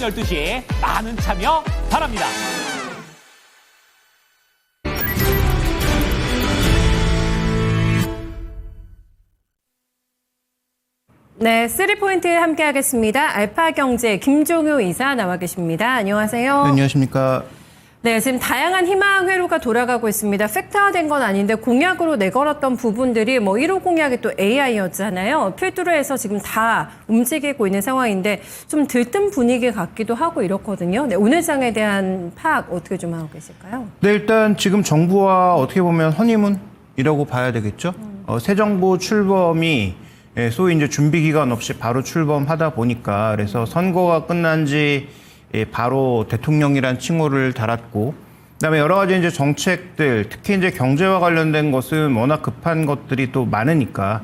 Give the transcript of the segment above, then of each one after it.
12시에 많은 참여 바랍니다. 네, 3포인트 함께 하겠습니다. 알파경제 김종효 이사 나와 계십니다. 안녕하세요. 네, 안녕하십니까. 네, 지금 다양한 희망 회로가 돌아가고 있습니다. 팩트화된 건 아닌데 공약으로 내걸었던 부분들이 뭐 1호 공약이 또 AI였잖아요. 필두로 해서 지금 다 움직이고 있는 상황인데 좀 들뜬 분위기 같기도 하고 이렇거든요. 네, 오늘 장에 대한 파악 어떻게 좀 하고 계실까요? 네, 일단 지금 정부와 어떻게 보면 허니문이라고 봐야 되겠죠. 새 정부 출범이 소위 이제 준비 기간 없이 바로 출범하다 보니까 그래서 선거가 끝난 지 바로 대통령이란 칭호를 달았고, 그다음에 여러 가지 이제 정책들, 특히 이제 경제와 관련된 것은 워낙 급한 것들이 또 많으니까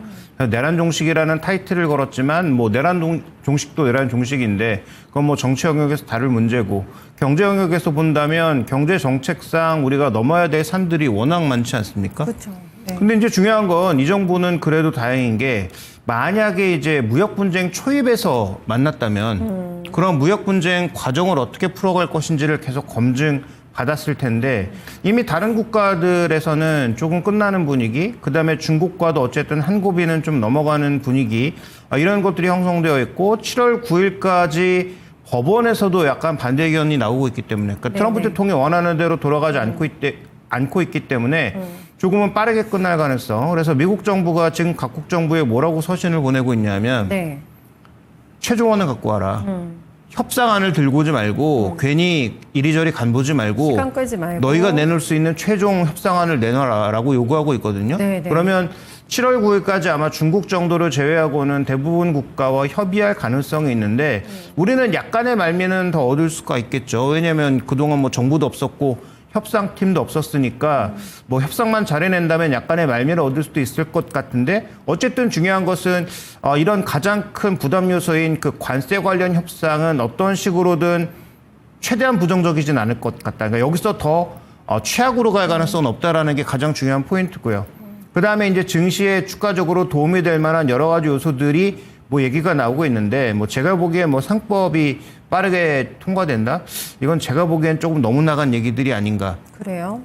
내란 종식이라는 타이틀을 걸었지만 뭐 내란 종식도 내란 종식인데 그건 뭐 정치 영역에서 다룰 문제고, 경제 영역에서 본다면 경제 정책상 우리가 넘어야 될 산들이 워낙 많지 않습니까? 그렇죠. 네. 근데 이제 중요한 건 이 정부는 그래도 다행인 게, 만약에 이제 무역 분쟁 초입에서 만났다면 그런 무역 분쟁 과정을 어떻게 풀어갈 것인지를 계속 검증받았을 텐데, 이미 다른 국가들에서는 조금 끝나는 분위기, 그다음에 중국과도 어쨌든 한 고비는 좀 넘어가는 분위기, 이런 것들이 형성되어 있고 7월 9일까지 법원에서도 약간 반대 의견이 나오고 있기 때문에, 그러니까 트럼프 대통령이 원하는 대로 돌아가지 않고 있기 때문에 조금은 빠르게 끝날 가능성. 그래서 미국 정부가 지금 각국 정부에 뭐라고 서신을 보내고 있냐면, 네. 최종원을 갖고 와라. 협상안을 들고 오지 말고 괜히 이리저리 간보지 말고 시간 끌지 말고 너희가 내놓을 수 있는 최종 협상안을 내놔라라고 요구하고 있거든요. 네네. 그러면 7월 9일까지 아마 중국 정도를 제외하고는 대부분 국가와 협의할 가능성이 있는데, 우리는 약간의 말미는 더 얻을 수가 있겠죠. 왜냐하면 그동안 뭐 정부도 없었고 협상팀도 없었으니까 뭐 협상만 잘해낸다면 약간의 말미를 얻을 수도 있을 것 같은데, 어쨌든 중요한 것은 이런 가장 큰 부담 요소인 그 관세 관련 협상은 어떤 식으로든 최대한 부정적이진 않을 것 같다. 그러니까 여기서 더 최악으로 갈 가능성은 없다라는 게 가장 중요한 포인트고요. 그다음에 이제 증시에 주가적으로 도움이 될 만한 여러 가지 요소들이 뭐 얘기가 나오고 있는데, 뭐 제가 보기에 뭐 상법이 빠르게 통과된다? 이건 제가 보기엔 조금 너무 나간 얘기들이 아닌가. 그래요?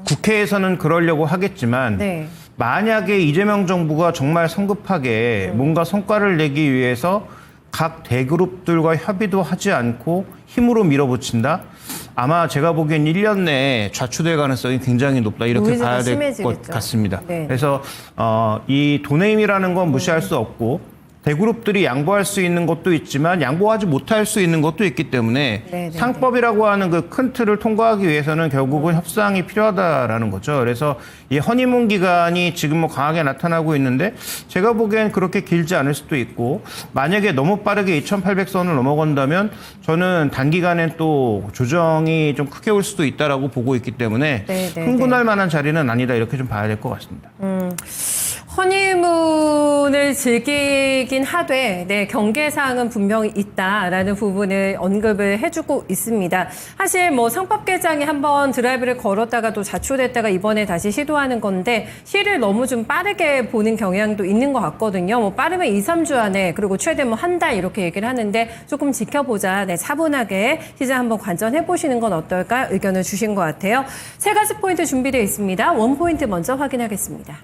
국회에서는 그러려고 하겠지만, 네. 만약에 이재명 정부가 정말 성급하게 뭔가 성과를 내기 위해서 각 대그룹들과 협의도 하지 않고 힘으로 밀어붙인다? 아마 제가 보기엔 1년 내에 좌초될 가능성이 굉장히 높다, 이렇게 봐야 될 것 같습니다. 네. 그래서 이 돈의 힘이라는 건 무시할 수 없고, 대그룹들이 양보할 수 있는 것도 있지만 양보하지 못할 수 있는 것도 있기 때문에, 네네네. 상법이라고 하는 그 큰 틀을 통과하기 위해서는 결국은 협상이 필요하다라는 거죠. 그래서 이 허니문 기간이 지금 뭐 강하게 나타나고 있는데, 제가 보기엔 그렇게 길지 않을 수도 있고, 만약에 너무 빠르게 2,800선을 넘어간다면 저는 단기간엔 또 조정이 좀 크게 올 수도 있다라고 보고 있기 때문에 흥분할 만한 자리는 아니다, 이렇게 좀 봐야 될 것 같습니다. 허니문을 즐기긴 하되, 네, 경계사항은 분명히 있다라는 부분을 언급을 해주고 있습니다. 사실 뭐 상법 개정이 한번 드라이브를 걸었다가 또 좌초됐다가 이번에 다시 시도하는 건데, 시를 너무 좀 빠르게 보는 경향도 있는 것 같거든요. 뭐 빠르면 2, 3주 안에, 그리고 최대 뭐 한 달 이렇게 얘기를 하는데, 조금 지켜보자. 네, 차분하게 시장 한번 관전해 보시는 건 어떨까 의견을 주신 것 같아요. 세 가지 포인트 준비되어 있습니다. 원 포인트 먼저 확인하겠습니다.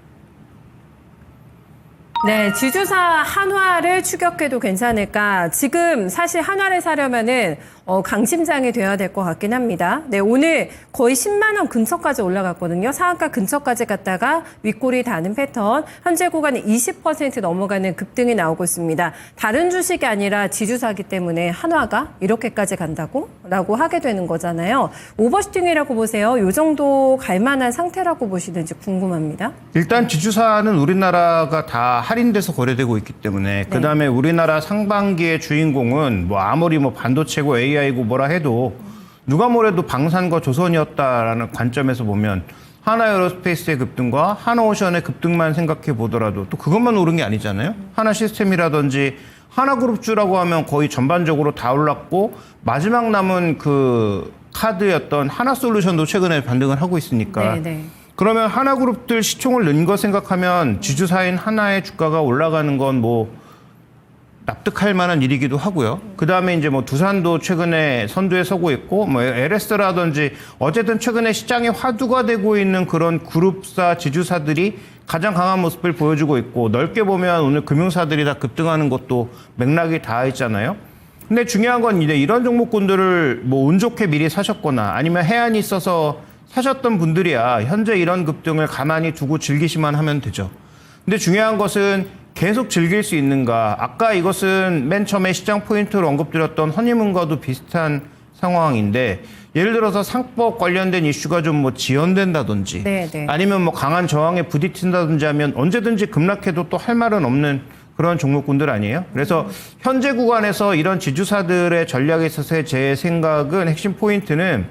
네, 지주사 한화를 추격해도 괜찮을까? 지금 사실 한화를 사려면은 강심장이 돼야 될 것 같긴 합니다. 네, 오늘 거의 10만 원 근처까지 올라갔거든요. 상한가 근처까지 갔다가 윗골이 닿는 패턴. 현재 구간에 20% 넘어가는 급등이 나오고 있습니다. 다른 주식이 아니라 지주사기 때문에 한화가 이렇게까지 간다고? 라고 하게 되는 거잖아요. 오버슈팅이라고 보세요. 이 정도 갈 만한 상태라고 보시는지 궁금합니다. 일단 지주사는 우리나라가 다 할인돼서 거래되고 있기 때문에, 그다음에 우리나라 상반기의 주인공은 뭐 아무리 뭐 반도체고 AI고 뭐라 해도 누가 뭐래도 방산과 조선이었다라는 관점에서 보면, 하나에어로스페이스의 급등과 하나오션의 급등만 생각해 보더라도 또 그것만 오른 게 아니잖아요. 하나시스템이라든지 하나그룹주라고 하면 거의 전반적으로 다 올랐고, 마지막 남은 그 카드였던 하나솔루션도 최근에 반등을 하고 있으니까. 네네. 그러면 하나그룹들 시총을 는 거 생각하면 지주사인 하나의 주가가 올라가는 건 뭐 납득할 만한 일이기도 하고요. 그 다음에 이제 뭐 두산도 최근에 선두에 서고 있고, 뭐 LS라든지 어쨌든 최근에 시장에 화두가 되고 있는 그런 그룹사 지주사들이 가장 강한 모습을 보여주고 있고, 넓게 보면 오늘 금융사들이 다 급등하는 것도 맥락이 다 있잖아요. 근데 중요한 건 이제 이런 종목군들을 뭐 운 좋게 미리 사셨거나 아니면 해안이 있어서 사셨던 분들이야 현재 이런 급등을 가만히 두고 즐기시만 하면 되죠. 근데 중요한 것은 계속 즐길 수 있는가. 아까 이것은 맨 처음에 시장 포인트로 언급드렸던 허니문과도 비슷한 상황인데, 예를 들어서 상법 관련된 이슈가 좀 뭐 지연된다든지 네. 아니면 뭐 강한 저항에 부딪힌다든지 하면 언제든지 급락해도 또 할 말은 없는 그런 종목군들 아니에요? 그래서 현재 구간에서 이런 지주사들의 전략에 있어서의 제 생각은 핵심 포인트는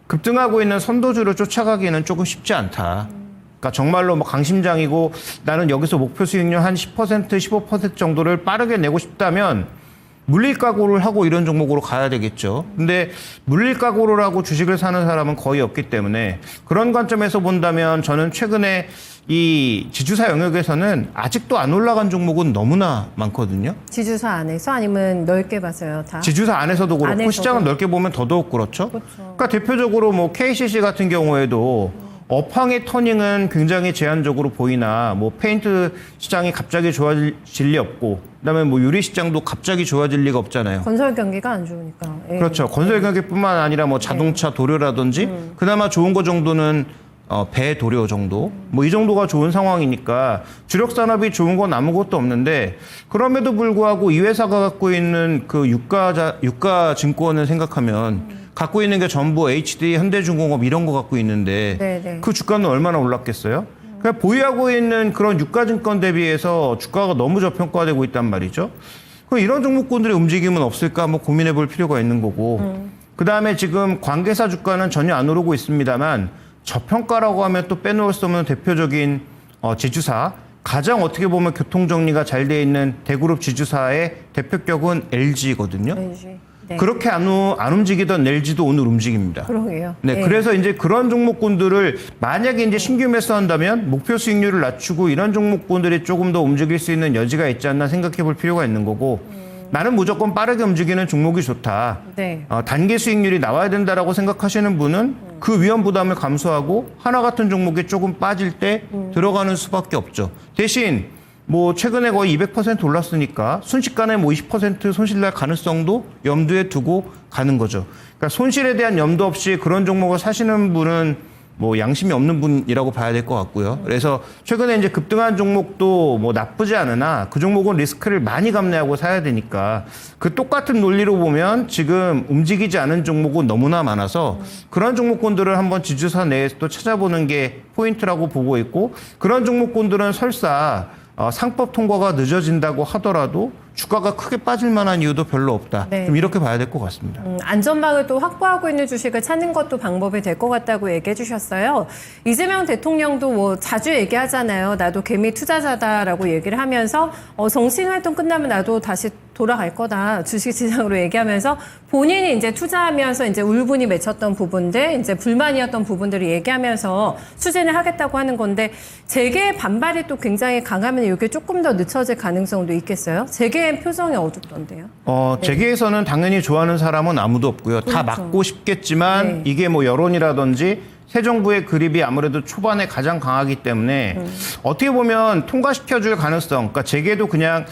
급등하고 있는 선도주를 쫓아가기는 조금 쉽지 않다. 그러니까 정말로 뭐 강심장이고 나는 여기서 목표 수익률 한 10%, 15% 정도를 빠르게 내고 싶다면 물릴 각오를 하고 이런 종목으로 가야 되겠죠. 근데 물릴 각오를 하고 주식을 사는 사람은 거의 없기 때문에 그런 관점에서 본다면 저는 최근에 이 지주사 영역에서는 아직도 안 올라간 종목은 너무나 많거든요. 지주사 안에서 아니면 넓게 봐서요, 다? 지주사 안에서도 그렇고 안에서도. 시장은 넓게 보면 더더욱 그렇죠. 그러니까 대표적으로 뭐 KCC 같은 경우에도 업황의 터닝은 굉장히 제한적으로 보이나 뭐 페인트 시장이 갑자기 좋아질 리 없고 그다음에 뭐 유리 시장도 갑자기 좋아질 리가 없잖아요. 건설 경기가 안 좋으니까. 예. 그렇죠. 건설 경기뿐만 아니라 뭐 자동차 도료라든지 그나마 좋은 거 정도는 배 도료 정도 뭐 이 정도가 좋은 상황이니까 주력 산업이 좋은 건 아무것도 없는데, 그럼에도 불구하고 이 회사가 갖고 있는 그 유가 증권을 생각하면 갖고 있는 게 전부 HD, 현대중공업 이런 거 갖고 있는데 네네. 그 주가는 얼마나 올랐겠어요? 그냥 보유하고 있는 그런 유가증권 대비해서 주가가 너무 저평가되고 있단 말이죠. 그럼 이런 종목군들의 움직임은 없을까 한번 고민해 볼 필요가 있는 거고, 그다음에 지금 관계사 주가는 전혀 안 오르고 있습니다만 저평가라고 하면 또 빼놓을 수 없는 대표적인 지주사, 가장 어떻게 보면 교통정리가 잘 돼 있는 대그룹 지주사의 대표격은 LG거든요. LG. 네. 그렇게 안 움직이던 LG도 오늘 움직입니다. 그러게요. 네, 예. 그래서 이제 그런 종목군들을 만약에 이제 신규 매수한다면 목표 수익률을 낮추고 이런 종목군들이 조금 더 움직일 수 있는 여지가 있지 않나 생각해 볼 필요가 있는 거고, 나는 무조건 빠르게 움직이는 종목이 좋다. 네. 단기 수익률이 나와야 된다라고 생각하시는 분은 그 위험 부담을 감수하고 하나 같은 종목이 조금 빠질 때 들어가는 수밖에 없죠. 대신 뭐 최근에 거의 200% 올랐으니까 순식간에 뭐 20% 손실 날 가능성도 염두에 두고 가는 거죠. 그러니까 손실에 대한 염두 없이 그런 종목을 사시는 분은 뭐 양심이 없는 분이라고 봐야 될 것 같고요. 그래서 최근에 이제 급등한 종목도 뭐 나쁘지 않으나 그 종목은 리스크를 많이 감내하고 사야 되니까 그 똑같은 논리로 보면 지금 움직이지 않은 종목은 너무나 많아서 그런 종목군들을 한번 지주사 내에서 또 찾아보는 게 포인트라고 보고 있고, 그런 종목군들은 설사 상법 통과가 늦어진다고 하더라도 주가가 크게 빠질 만한 이유도 별로 없다. 네. 좀 이렇게 봐야 될 것 같습니다. 안전망을 또 확보하고 있는 주식을 찾는 것도 방법이 될 것 같다고 얘기해 주셨어요. 이재명 대통령도 뭐 자주 얘기하잖아요. 나도 개미 투자자다라고 얘기를 하면서 정치활동 끝나면 나도 다시 돌아갈 거다. 주식시장으로 얘기하면서 본인이 이제 투자하면서 이제 울분이 맺혔던 부분들, 이제 불만이었던 부분들을 얘기하면서 추진을 하겠다고 하는 건데, 재계의 반발이 또 굉장히 강하면 이게 조금 더 늦춰질 가능성도 있겠어요? 재계의 표정이 어둡던데요. 재계에서는 당연히 좋아하는 사람은 아무도 없고요. 다 그렇죠. 막고 싶겠지만 네. 이게 뭐 여론이라든지 새 정부의 그립이 아무래도 초반에 가장 강하기 때문에 어떻게 보면 통과시켜줄 가능성, 그러니까 재계도 그냥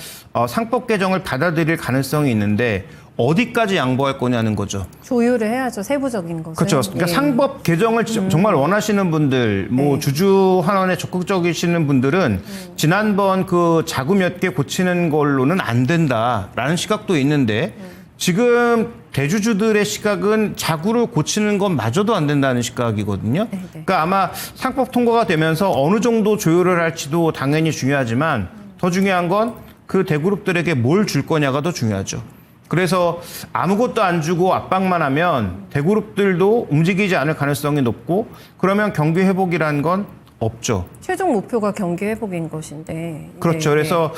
상법 개정을 받아들일 가능성이 있는데 어디까지 양보할 거냐는 거죠. 조율을 해야죠. 세부적인 것은. 그렇죠. 그러니까 예. 상법 개정을 정말 원하시는 분들, 뭐 네. 주주 환원에 적극적이시는 분들은 지난번 그 자구 몇 개 고치는 걸로는 안 된다라는 시각도 있는데 지금 대주주들의 시각은 자구를 고치는 것마저도 안 된다는 시각이거든요. 네. 그러니까 아마 상법 통과가 되면서 어느 정도 조율을 할지도 당연히 중요하지만 더 중요한 건 그 대그룹들에게 뭘 줄 거냐가 더 중요하죠. 그래서 아무것도 안 주고 압박만 하면 대그룹들도 움직이지 않을 가능성이 높고, 그러면 경기 회복이라는 건 없죠. 최종 목표가 경기 회복인 것인데. 그렇죠. 네, 그래서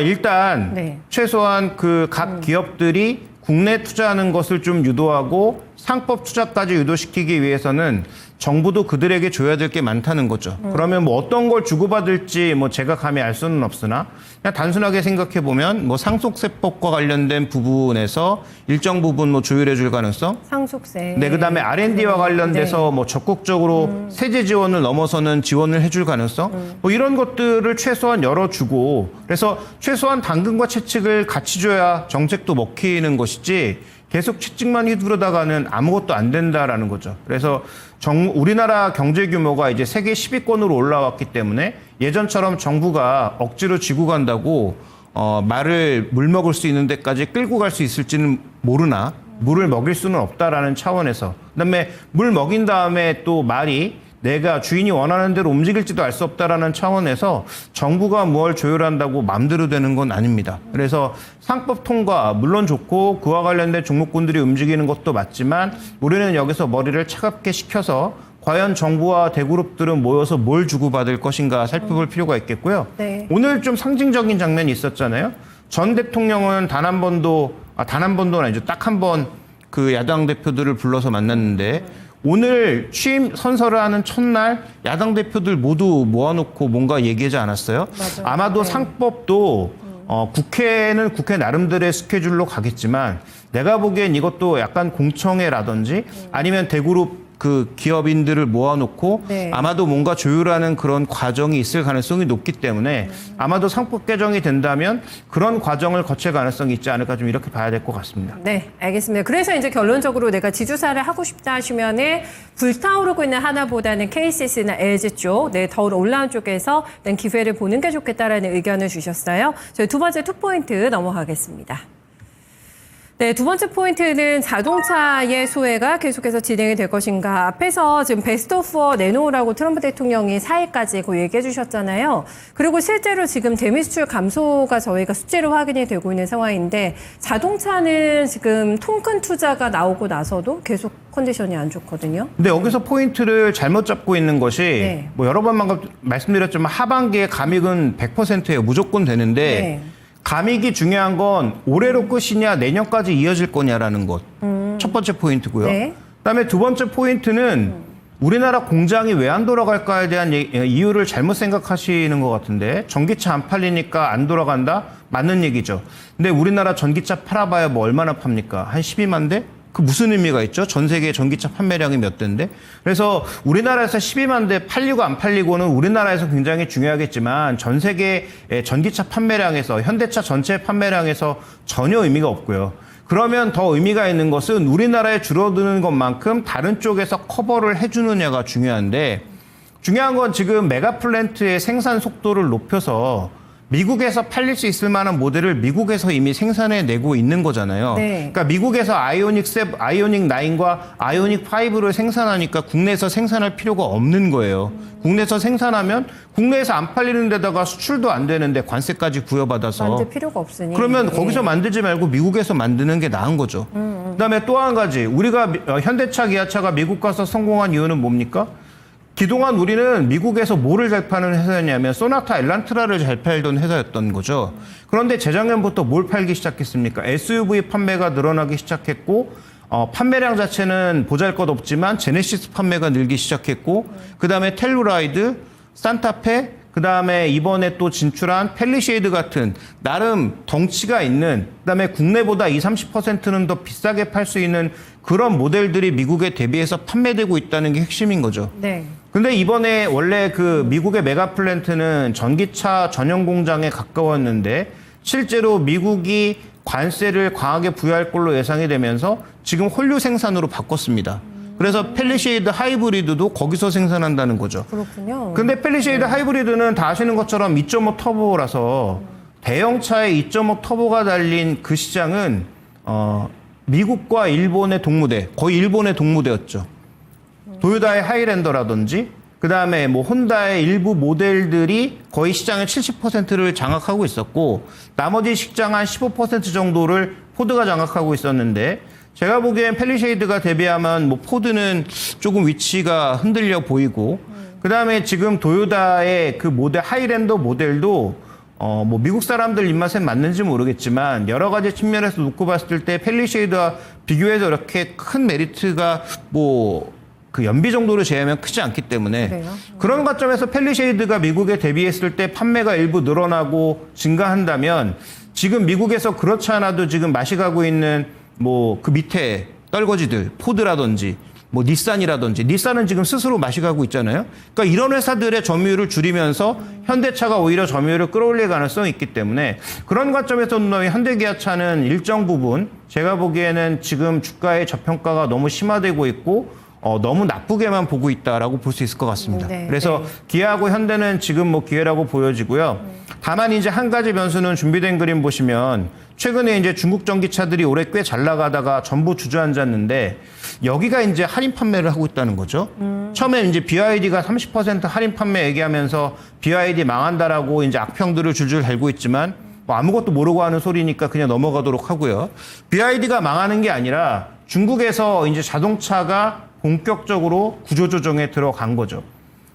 일단 네. 최소한 그 각 기업들이 국내 투자하는 것을 좀 유도하고 상법 투자까지 유도시키기 위해서는 정부도 그들에게 줘야 될 게 많다는 거죠. 그러면 뭐 어떤 걸 주고받을지 뭐 제가 감히 알 수는 없으나 그냥 단순하게 생각해 보면 뭐 상속세법과 관련된 부분에서 일정 부분 뭐 조율해 줄 가능성. 상속세. 네, 그다음에 R&D와 관련돼서 뭐 적극적으로 세제 지원을 넘어서는 지원을 해줄 가능성. 뭐 이런 것들을 최소한 열어주고 그래서 최소한 당근과 채찍을 같이 줘야 정책도 먹히는 것이지 계속 채찍만 휘두르다가는 아무것도 안 된다라는 거죠. 그래서 우리나라 경제 규모가 이제 세계 10위권으로 올라왔기 때문에 예전처럼 정부가 억지로 쥐고 간다고 말을 물 먹을 수 있는 데까지 끌고 갈 수 있을지는 모르나 물을 먹일 수는 없다라는 차원에서 그다음에 물 먹인 다음에 또 말이 내가 주인이 원하는 대로 움직일지도 알 수 없다라는 차원에서 정부가 뭘 조율한다고 마음대로 되는 건 아닙니다. 그래서 상법 통과 물론 좋고 그와 관련된 종목군들이 움직이는 것도 맞지만 우리는 여기서 머리를 차갑게 식혀서 과연 정부와 대그룹들은 모여서 뭘 주고받을 것인가 살펴볼 필요가 있겠고요. 네. 오늘 좀 상징적인 장면이 있었잖아요. 전 대통령은 단 한 번도 아니죠. 딱 한 번 그 야당 대표들을 불러서 만났는데 오늘 취임 선서를 하는 첫날 야당 대표들 모두 모아놓고 뭔가 얘기하지 않았어요? 맞아요. 아마도 네. 상법도 국회는 국회 나름대로의 스케줄로 가겠지만 내가 보기엔 이것도 약간 공청회라든지 아니면 대그룹 그 기업인들을 모아놓고 네. 아마도 뭔가 조율하는 그런 과정이 있을 가능성이 높기 때문에 아마도 상법 개정이 된다면 그런 과정을 거칠 가능성이 있지 않을까 좀 이렇게 봐야 될 것 같습니다. 네, 알겠습니다. 그래서 이제 결론적으로 내가 지주사를 하고 싶다 하시면은 불타오르고 있는 하나보다는 KCC나 LG 쪽, 네, 더 올라온 쪽에서 기회를 보는 게 좋겠다라는 의견을 주셨어요. 저희 두 번째 투포인트 넘어가겠습니다. 네, 두 번째 포인트는 자동차의 소외가 계속해서 진행이 될 것인가. 앞에서 지금 베스트 오프 내놓으라고 트럼프 대통령이 4일까지 그 얘기해 주셨잖아요. 그리고 실제로 지금 대미 수출 감소가 저희가 수치로 확인이 되고 있는 상황인데 자동차는 지금 통큰 투자가 나오고 나서도 계속 컨디션이 안 좋거든요. 근데 여기서 포인트를 잘못 잡고 있는 것이 네. 뭐 여러 번 말씀드렸지만 하반기에 감익은 100%예요. 무조건 되는데 네. 감익이 중요한 건 올해로 끝이냐 내년까지 이어질 거냐라는 것. 첫 번째 포인트고요. 네. 그다음에 두 번째 포인트는 우리나라 공장이 왜 안 돌아갈까에 대한 이유를 잘못 생각하시는 것 같은데 전기차 안 팔리니까 안 돌아간다? 맞는 얘기죠. 근데 우리나라 전기차 팔아봐야 뭐 얼마나 팝니까? 한 12만 대? 그 무슨 의미가 있죠? 전 세계 전기차 판매량이 몇 대인데? 그래서 우리나라에서 12만 대 팔리고 안 팔리고는 우리나라에서 굉장히 중요하겠지만 전 세계 전기차 판매량에서 현대차 전체 판매량에서 전혀 의미가 없고요. 그러면 더 의미가 있는 것은 우리나라에 줄어드는 것만큼 다른 쪽에서 커버를 해주느냐가 중요한데 중요한 건 지금 메가플랜트의 생산 속도를 높여서 미국에서 팔릴 수 있을 만한 모델을 미국에서 이미 생산해내고 있는 거잖아요. 네. 그러니까 미국에서 아이오닉 9과 아이오닉 5를 생산하니까 국내에서 생산할 필요가 없는 거예요. 국내에서 생산하면 국내에서 안 팔리는 데다가 수출도 안 되는데 관세까지 부여받아서. 만들 필요가 없으니. 그러면 예. 거기서 만들지 말고 미국에서 만드는 게 나은 거죠. 그다음에 또 한 가지. 우리가 현대차, 기아차가 미국 가서 성공한 이유는 뭡니까? 그동안 우리는 미국에서 뭐를 잘 파는 회사였냐면 소나타 엘란트라를 잘 팔던 회사였던 거죠. 그런데 재작년부터 뭘 팔기 시작했습니까? SUV 판매가 늘어나기 시작했고 판매량 자체는 보잘것없지만 제네시스 판매가 늘기 시작했고 그다음에 텔루라이드, 산타페, 그다음에 이번에 또 진출한 펠리쉐이드 같은 나름 덩치가 있는 그다음에 국내보다 20-30%는 더 비싸게 팔 수 있는 그런 모델들이 미국에 대비해서 판매되고 있다는 게 핵심인 거죠. 네. 근데 이번에 원래 그 미국의 메가플랜트는 전기차 전용 공장에 가까웠는데 실제로 미국이 관세를 강하게 부여할 걸로 예상이 되면서 지금 홀류 생산으로 바꿨습니다. 그래서 펠리쉐이드 하이브리드도 거기서 생산한다는 거죠. 그렇군요. 근데 펠리쉐이드 하이브리드는 다 아시는 것처럼 2.5 터보라서 대형차에 2.5 터보가 달린 그 시장은 미국과 일본의 동무대, 거의 일본의 동무대였죠. 도요타의 하이랜더라든지 그다음에 뭐 혼다의 일부 모델들이 거의 시장의 70%를 장악하고 있었고 나머지 시장 한 15% 정도를 포드가 장악하고 있었는데 제가 보기엔 펠리쉐이드가 데뷔하면 뭐 포드는 조금 위치가 흔들려 보이고 그다음에 지금 도요타의 그 모델 하이랜더 모델도 뭐 미국 사람들 입맛에 맞는지 모르겠지만 여러 가지 측면에서 놓고 봤을 때 펠리쉐이드와 비교해서 이렇게 큰 메리트가 뭐 그 연비 정도로 제하면 크지 않기 때문에 그래요? 그런 관점에서 펠리쉐이드가 미국에 대비했을 때 판매가 일부 늘어나고 증가한다면 지금 미국에서 그렇지 않아도 지금 맛이 가고 있는 뭐 그 밑에 떨거지들 포드라든지 뭐 닛산이라든지 닛산은 지금 스스로 맛이 가고 있잖아요. 그러니까 이런 회사들의 점유율을 줄이면서 현대차가 오히려 점유율을 끌어올릴 가능성이 있기 때문에 그런 관점에서 현대기아차는 일정 부분 제가 보기에는 지금 주가의 저평가가 너무 심화되고 있고 너무 나쁘게만 보고 있다라고 볼 수 있을 것 같습니다. 네, 그래서 기아하고 현대는 지금 뭐 기회라고 보여지고요. 다만 이제 한 가지 변수는 준비된 그림 보시면 최근에 이제 중국 전기차들이 올해 꽤 잘 나가다가 전부 주저앉았는데 여기가 이제 할인 판매를 하고 있다는 거죠. 처음에 이제 BYD가 30% 할인 판매 얘기하면서 BYD 망한다라고 이제 악평들을 줄줄 달고 있지만 뭐 아무것도 모르고 하는 소리니까 그냥 넘어가도록 하고요. BYD가 망하는 게 아니라 중국에서 이제 자동차가 본격적으로 구조조정에 들어간 거죠.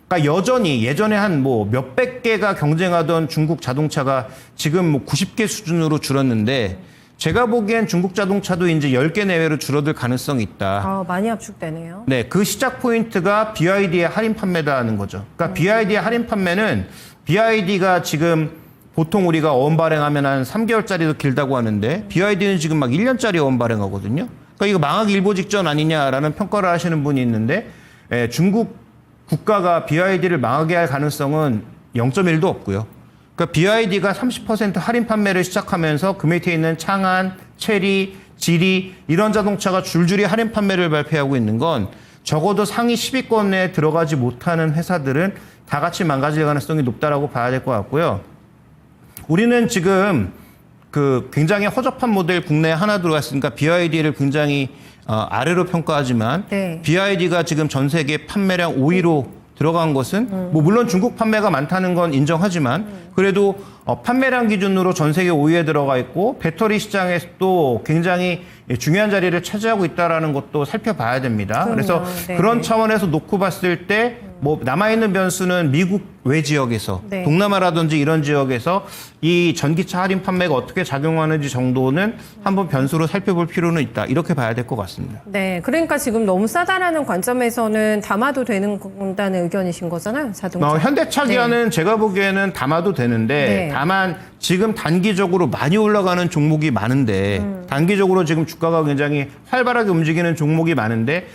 그러니까 여전히 예전에 한 뭐 몇백 개가 경쟁하던 중국 자동차가 지금 뭐 90개 수준으로 줄었는데 제가 보기엔 중국 자동차도 이제 10개 내외로 줄어들 가능성이 있다. 많이 압축되네요. 네, 그 시작 포인트가 BYD의 할인 판매다는 거죠. 그러니까 BYD의 할인 판매는 BYD가 지금 보통 우리가 어원 발행하면 한 3개월짜리도 길다고 하는데 BYD는 지금 막 1년짜리 어원 발행하거든요. 그러니까 이거 망하기 일보 직전 아니냐라는 평가를 하시는 분이 있는데 중국 국가가 BYD를 망하게 할 가능성은 0.1도 없고요. 그러니까 BYD가 30% 할인 판매를 시작하면서 그 밑에 있는 창안, 체리, 지리 이런 자동차가 줄줄이 할인 판매를 발표하고 있는 건 적어도 상위 10위권 내에 들어가지 못하는 회사들은 다 같이 망가질 가능성이 높다라고 봐야 될 것 같고요. 우리는 지금 그 굉장히 허접한 모델 국내에 하나 들어왔으니까 BYD를 굉장히 아래로 평가하지만 네. BYD가 지금 전 세계 판매량 5위로 들어간 것은 뭐 물론 중국 판매가 많다는 건 인정하지만 그래도 판매량 기준으로 전 세계 5위에 들어가 있고 배터리 시장에서도 굉장히 중요한 자리를 차지하고 있다는 것도 살펴봐야 됩니다. 그럼요. 그래서 네. 그런 차원에서 놓고 봤을 때 뭐 남아있는 변수는 미국 외 지역에서 네. 동남아라든지 이런 지역에서 이 전기차 할인 판매가 어떻게 작용하는지 정도는 한번 변수로 살펴볼 필요는 있다. 이렇게 봐야 될 것 같습니다. 네, 그러니까 지금 너무 싸다라는 관점에서는 담아도 된다는 의견이신 거잖아요, 자동차. 현대차 기아는 네. 제가 보기에는 담아도 되는데 네. 다만 지금 단기적으로 많이 올라가는 종목이 많은데 단기적으로 지금 주가가 굉장히 활발하게 움직이는 종목이 많은데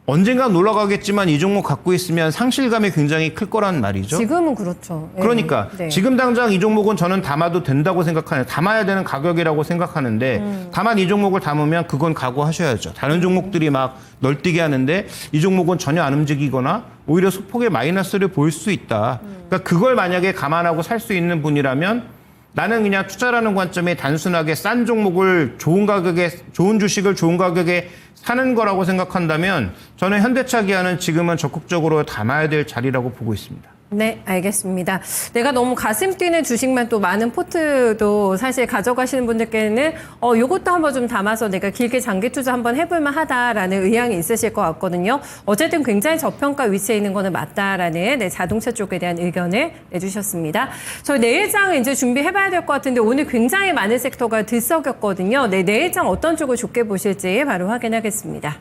언젠간 올라가겠지만 이 종목 갖고 있으면 상실감이 굉장히 클 거란 말이죠. 지금은 그렇죠. 네. 그러니까 네. 지금 당장 이 종목은 저는 담아도 된다고 생각하는 담아야 되는 가격이라고 생각하는데 다만 이 종목을 담으면 그건 각오하셔야죠. 다른 종목들이 막 널뛰게 하는데 이 종목은 전혀 안 움직이거나 오히려 소폭의 마이너스를 보일 수 있다. 그러니까 그걸 만약에 감안하고 살 수 있는 분이라면 나는 그냥 투자라는 관점에 단순하게 싼 종목을 좋은 가격에 좋은 주식을 좋은 가격에 사는 거라고 생각한다면 저는 현대차 기아는 지금은 적극적으로 담아야 될 자리라고 보고 있습니다. 네, 알겠습니다. 내가 너무 가슴 뛰는 주식만 또 많은 포트도 사실 가져가시는 분들께는 요것도 한번 좀 담아서 내가 길게 장기 투자 한번 해볼만 하다라는 의향이 있으실 것 같거든요. 어쨌든 굉장히 저평가 위치에 있는 거는 맞다라는 자동차 쪽에 대한 의견을 내주셨습니다. 저희 내일장 이제 준비해봐야 될 것 같은데 오늘 굉장히 많은 섹터가 들썩였거든요. 네, 내일장 어떤 쪽을 좋게 보실지 바로 확인하겠습니다.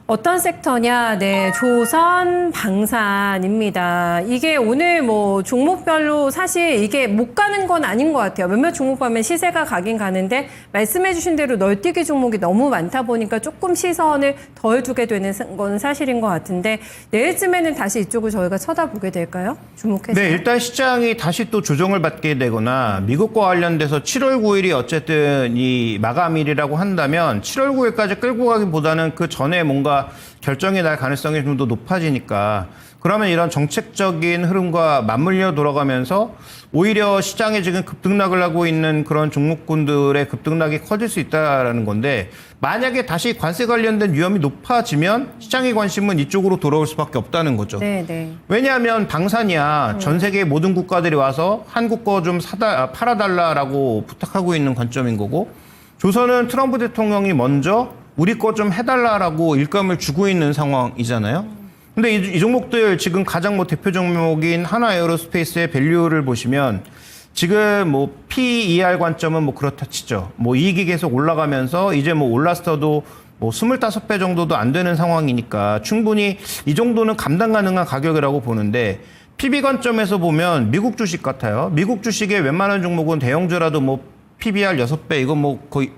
어떤 섹터냐? 네, 조선 방산입니다. 이게 오늘 뭐 종목별로 사실 이게 못 가는 건 아닌 것 같아요. 몇몇 종목 보면 시세가 가긴 가는데 말씀해주신 대로 널뛰기 종목이 너무 많다 보니까 조금 시선을 덜 두게 되는 건 사실인 것 같은데 내일쯤에는 다시 이쪽을 저희가 쳐다보게 될까요? 주목해서. 네, 일단 시장이 다시 또 조정을 받게 되거나 미국과 관련돼서 7월 9일이 어쨌든 이 마감일이라고 한다면 7월 9일까지 끌고 가기보다는 그 전에 뭔가 결정이 날 가능성이 좀 더 높아지니까 그러면 이런 정책적인 흐름과 맞물려 돌아가면서 오히려 시장에 지금 급등락을 하고 있는 그런 종목군들의 급등락이 커질 수 있다는 건데 만약에 다시 관세 관련된 위험이 높아지면 시장의 관심은 이쪽으로 돌아올 수밖에 없다는 거죠. 네, 네. 왜냐하면 방산이야 전 세계 모든 국가들이 와서 한국 거 좀 팔아달라라고 부탁하고 있는 관점인 거고 조선은 트럼프 대통령이 먼저 우리 거 좀 해달라라고 일감을 주고 있는 상황이잖아요. 근데 이 종목들 지금 가장 뭐 대표 종목인 하나에어로스페이스의 밸류를 보시면 지금 뭐 PER 관점은 뭐 그렇다 치죠. 뭐 이익이 계속 올라가면서 이제 뭐 올랐어도 뭐 25배 정도도 안 되는 상황이니까 충분히 이 정도는 감당 가능한 가격이라고 보는데 PB 관점에서 보면 미국 주식 같아요. 미국 주식의 웬만한 종목은 대형주라도 뭐 PBR 6배 이건 뭐 거의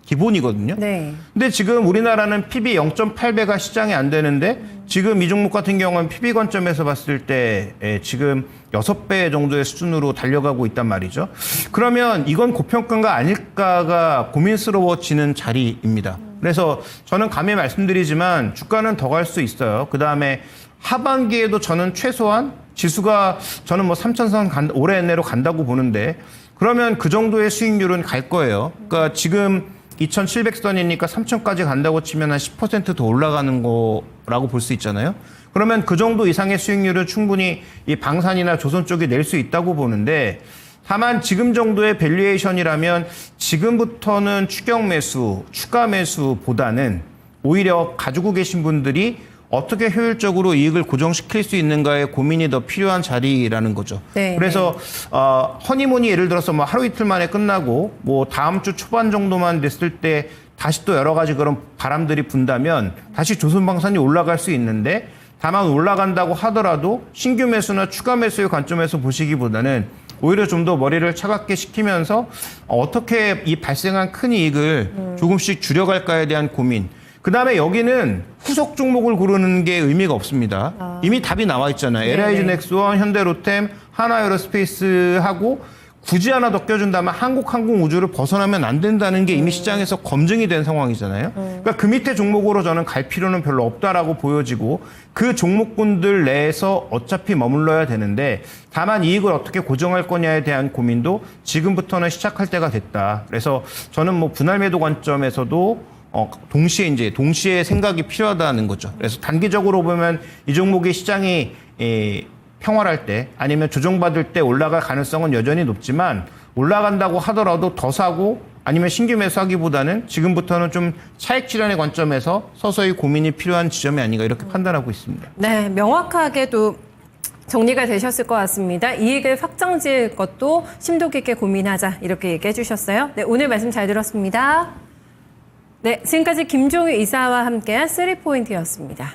기본이거든요. 네. 근데 지금 우리나라는 PB 0.8배가 시장에 안 되는데 지금 이 종목 같은 경우는 PB 관점에서 봤을 때 지금 6배 정도의 수준으로 달려가고 있단 말이죠. 그러면 이건 고평가가 아닐까가 고민스러워지는 자리입니다. 그래서 저는 감히 말씀드리지만 주가는 더 갈 수 있어요. 그다음에 하반기에도 저는 최소한 지수가 저는 뭐 3,000선 올해 내로 간다고 보는데 그러면 그 정도의 수익률은 갈 거예요. 그러니까 지금 2,700선이니까 3,000까지 간다고 치면 한 10% 더 올라가는 거라고 볼 수 있잖아요. 그러면 그 정도 이상의 수익률을 충분히 이 방산이나 조선 쪽이 낼 수 있다고 보는데 다만 지금 정도의 밸류에이션이라면 지금부터는 추격 매수, 추가 매수보다는 오히려 가지고 계신 분들이 어떻게 효율적으로 이익을 고정시킬 수 있는가에 고민이 더 필요한 자리라는 거죠. 네, 그래서 허니문이 예를 들어서 뭐 하루 이틀 만에 끝나고 뭐 다음 주 초반 정도만 됐을 때 다시 또 여러 가지 그런 바람들이 분다면 다시 조선방산이 올라갈 수 있는데 다만 올라간다고 하더라도 신규 매수나 추가 매수의 관점에서 보시기보다는 오히려 좀 더 머리를 차갑게 식히면서 어떻게 이 발생한 큰 이익을 조금씩 줄여갈까에 대한 고민. 그다음에 여기는 후속 종목을 고르는 게 의미가 없습니다. 이미 답이 나와 있잖아요. LIG 넥스원, 현대로템, 하나에어로스페이스하고 굳이 하나 더 껴준다면 한국항공우주를 벗어나면 안 된다는 게 이미 시장에서 검증이 된 상황이잖아요. 그러니까 그 밑에 종목으로 저는 갈 필요는 별로 없다라고 보여지고 그 종목군들 내에서 어차피 머물러야 되는데 다만 이익을 어떻게 고정할 거냐에 대한 고민도 지금부터는 시작할 때가 됐다. 그래서 저는 뭐 분할 매도 관점에서도 동시에 생각이 필요하다는 거죠. 그래서 단기적으로 보면 이 종목의 시장이 평활할 때 아니면 조정받을 때 올라갈 가능성은 여전히 높지만 올라간다고 하더라도 더 사고 아니면 신규 매수하기보다는 지금부터는 좀 차익 실현의 관점에서 서서히 고민이 필요한 지점이 아닌가 이렇게 판단하고 있습니다. 네, 명확하게도 정리가 되셨을 것 같습니다. 이익을 확정 지을 것도 심도 깊게 고민하자 이렇게 얘기해 주셨어요. 네, 오늘 말씀 잘 들었습니다. 네, 지금까지 김종유 이사와 함께한 3포인트였습니다.